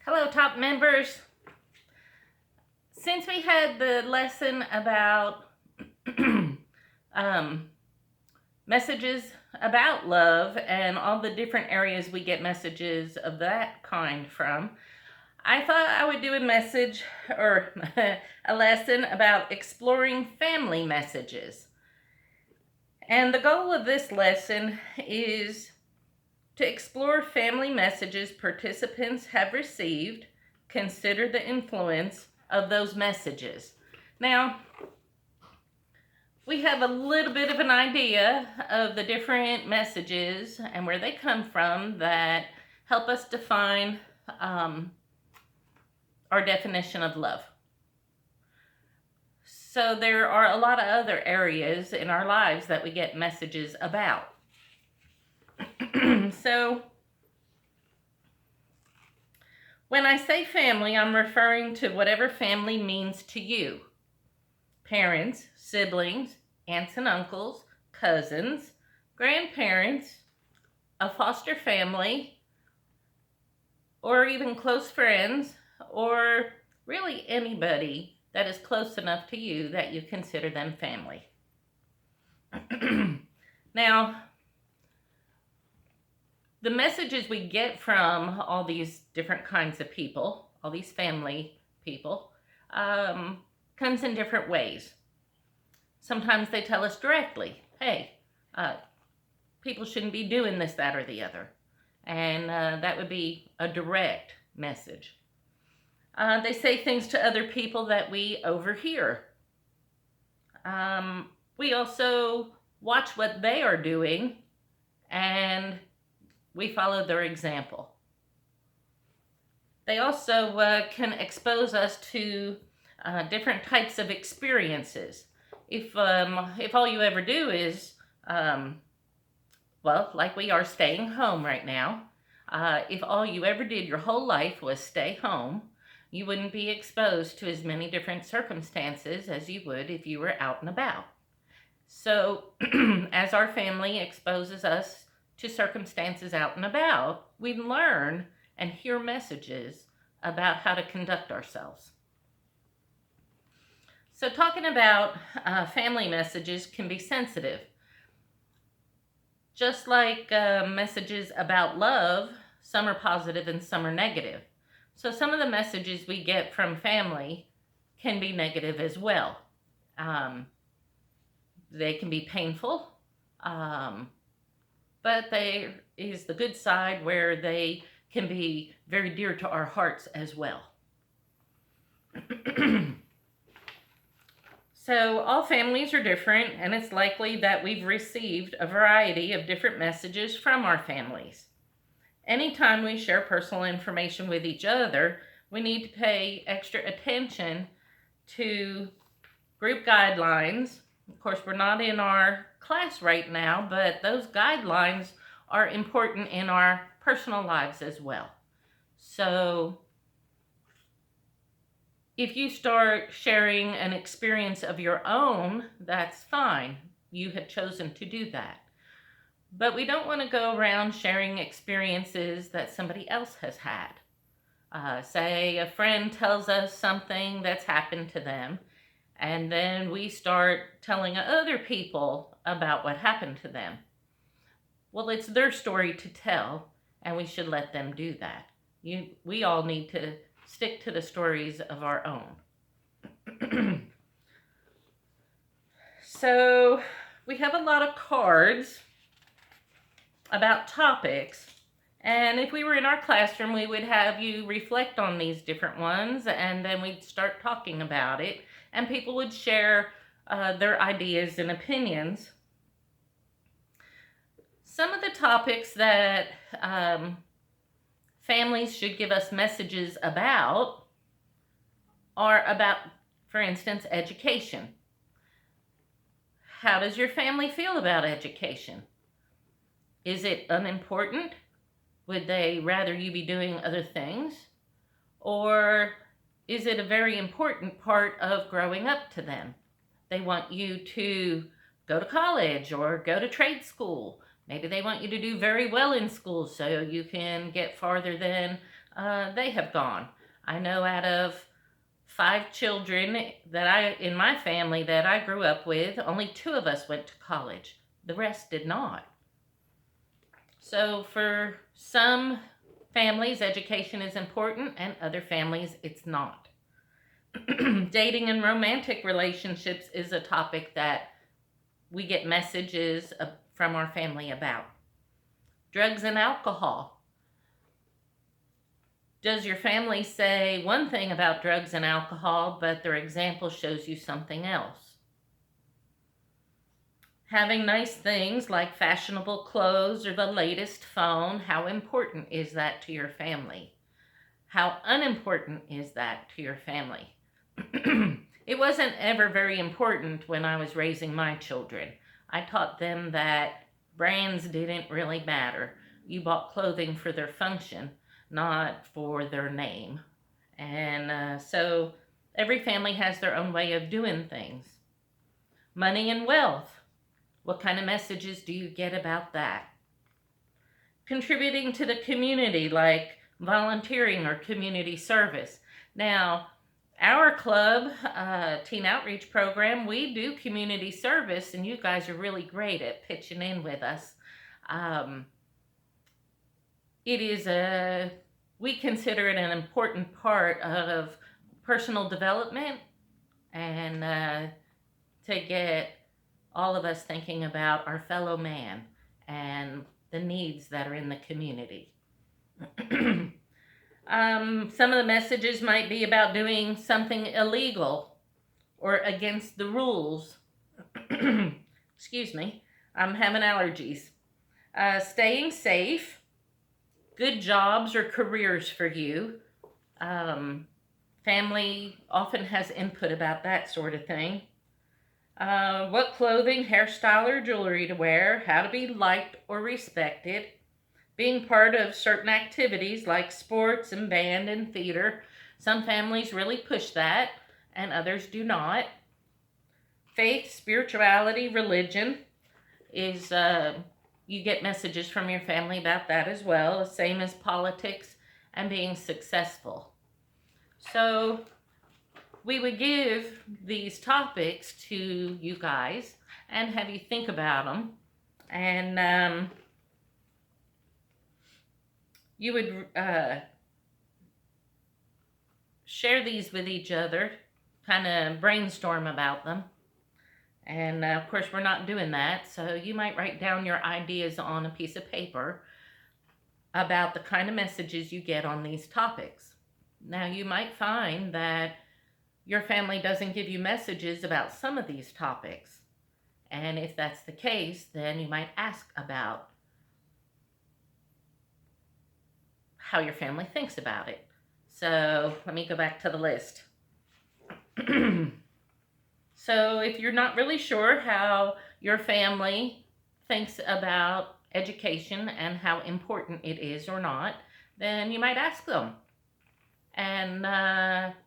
Hello, top members. Since we had the lesson about um, messages about love and all the different areas we get messages of that kind from, I thought I would do a message or a lesson about exploring family messages. And the goal of this lesson is to explore family messages participants have received, consider the influence of those messages. Now, we have a little bit of an idea of the different messages and where they come from that help us define our definition of love. So there are a lot of other areas in our lives that we get messages about. So when I say family, I'm referring to whatever family means to you. Parents, siblings, aunts and uncles, cousins, grandparents, a foster family, or even close friends, or really anybody that is close enough to you that you consider them family. Now, the messages we get from all these different kinds of people, all these family people, comes in different ways. Sometimes they tell us directly, hey, people shouldn't be doing this, that, or the other. And that would be a direct message. They say things to other people that we overhear. We also watch what they are doing and we follow their example. They also can expose us to different types of experiences. If all you ever do is, like we are staying home right now, if all you ever did your whole life was stay home, you wouldn't be exposed to as many different circumstances as you would if you were out and about. So as our family exposes us to circumstances out and about, we learn and hear messages about how to conduct ourselves. So talking about family messages can be sensitive. Just like messages about love, some are positive and some are negative. So some of the messages we get from family can be negative as well. They can be painful, but there is the good side where they can be very dear to our hearts as well. So all families are different, and it's likely that we've received a variety of different messages from our families. Anytime we share personal information with each other, we need to pay extra attention to group guidelines. Of course, we're not in our class right now, but those guidelines are important in our personal lives as well. So if you start sharing an experience of your own, that's fine. You have chosen to do that. But we don't want to go around sharing experiences that somebody else has had. Say a friend tells us something that's happened to them, and then we start telling other people about what happened to them. Well, it's their story to tell, and we should let them do that. We all need to stick to the stories of our own. So we have a lot of cards about topics, and if we were in our classroom, we would have you reflect on these different ones, and then we'd start talking about it, and people would share their ideas and opinions. Some of the topics that families should give us messages about are about, for instance, education. How does your family feel about education? Is it unimportant? Would they rather you be doing other things? Or is it a very important part of growing up to them? They want you to go to college or go to trade school, Maybe they want you to do very well in school so you can get farther than they have gone. I know out of 5 children in my family that I grew up with, only 2 of us went to college. The rest did not. So for some families, education is important, and other families, it's not. Dating and romantic relationships is a topic that we get messages from our family about. Drugs and alcohol. Does your family say one thing about drugs and alcohol, but their example shows you something else? Having nice things like fashionable clothes or the latest phone, how important is that to your family? How unimportant is that to your family? It wasn't ever very important when I was raising my children. I taught them that brands didn't really matter. You bought clothing for their function, not for their name. And so every family has their own way of doing things. Money and wealth. What kind of messages do you get about that? Contributing to the community, like volunteering or community service. Now, our club, Teen Outreach Program, we do community service, and you guys are really great at pitching in with us. We consider it an important part of personal development and to get all of us thinking about our fellow man and the needs that are in the community. Some of the messages might be about doing something illegal or against the rules. Excuse me, I'm having allergies. Staying safe, good jobs or careers for you. Family often has input about that sort of thing. What clothing, hairstyle, or jewelry to wear, how to be liked or respected, being part of certain activities like sports and band and theater. Some families really push that, and others do not. Faith, spirituality, religion is, you get messages from your family about that as well, the same as politics and being successful. So we would give these topics to you guys and have you think about them. And you would share these with each other, kind of brainstorm about them. And of course, we're not doing that. So you might write down your ideas on a piece of paper about the kind of messages you get on these topics. Now, you might find that your family doesn't give you messages about some of these topics. And if that's the case, then you might ask about how your family thinks about it. So let me go back to the list. So if you're not really sure how your family thinks about education and how important it is or not, then you might ask them and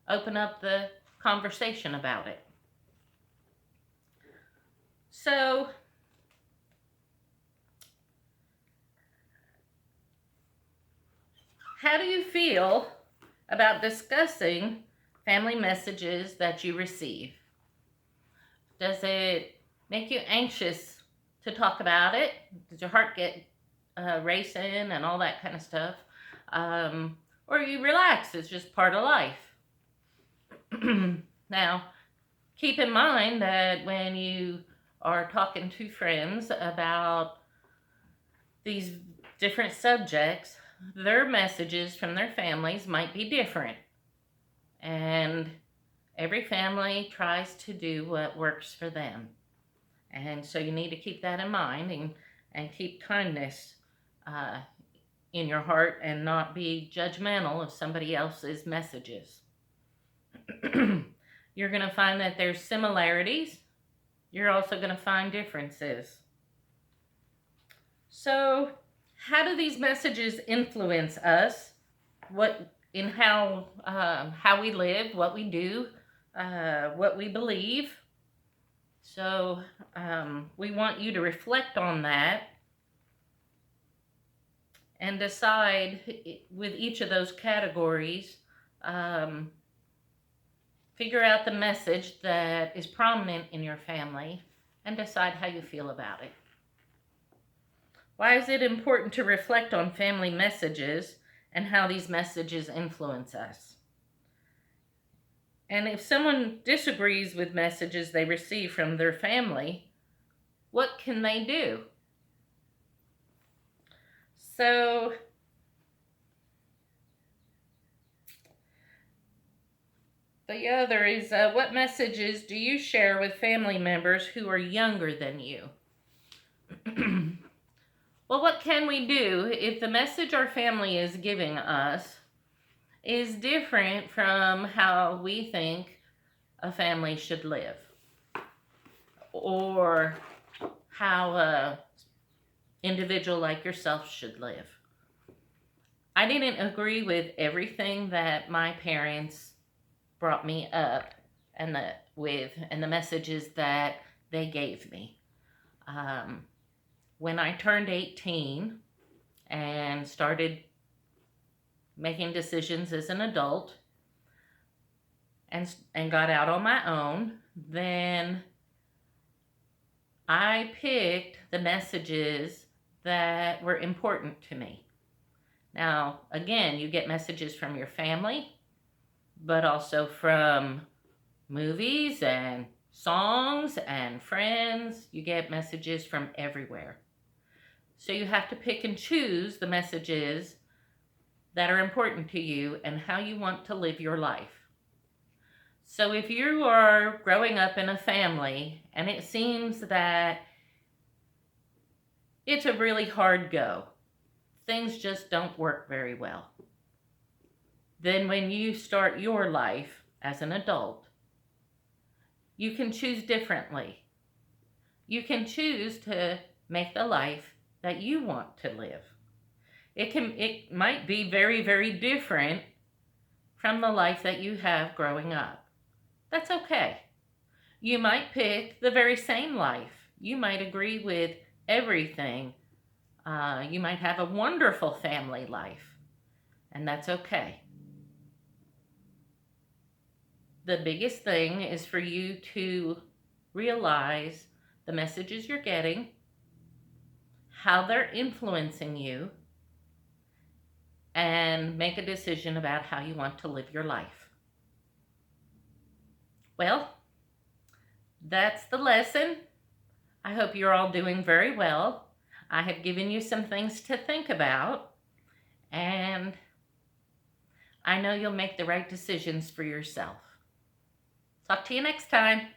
open up the conversation about it. So how do you feel about discussing family messages that you receive? Does it make you anxious to talk about it? Does your heart get racing and all that kind of stuff? Or you relax, it's just part of life. Now, keep in mind that when you are talking to friends about these different subjects, their messages from their families might be different. And every family tries to do what works for them. And so you need to keep that in mind and keep kindness in your heart and not be judgmental of somebody else's messages. You're going to find that there's similarities. You're also going to find differences. So how do these messages influence us? How we live, what we do, what we believe. So we want you to reflect on that and decide with each of those categories, um, figure out the message that is prominent in your family and decide how you feel about it. Why is it important to reflect on family messages and how these messages influence us? And if someone disagrees with messages they receive from their family, what can they do? So, the other is what messages do you share with family members who are younger than you? Well, what can we do if the message our family is giving us is different from how we think a family should live, or how a individual like yourself should live? I didn't agree with everything that my parents brought me up and the messages that they gave me. When I turned 18 and started making decisions as an adult and got out on my own, then I picked the messages that were important to me. Now, again, you get messages from your family, but also from movies and songs and friends. You get messages from everywhere. So you have to pick and choose the messages that are important to you and how you want to live your life. So if you are growing up in a family and it seems that it's a really hard go, things just don't work very well, then when you start your life as an adult, you can choose differently. You can choose to make the life that you want to live. It might be very, very different from the life that you have growing up. That's okay. You might pick the very same life. You might agree with everything. You might have a wonderful family life, and that's okay. The biggest thing is for you to realize the messages you're getting, how they're influencing you, and make a decision about how you want to live your life. Well, that's the lesson. I hope you're all doing very well. I have given you some things to think about, and I know you'll make the right decisions for yourself. Talk to you next time.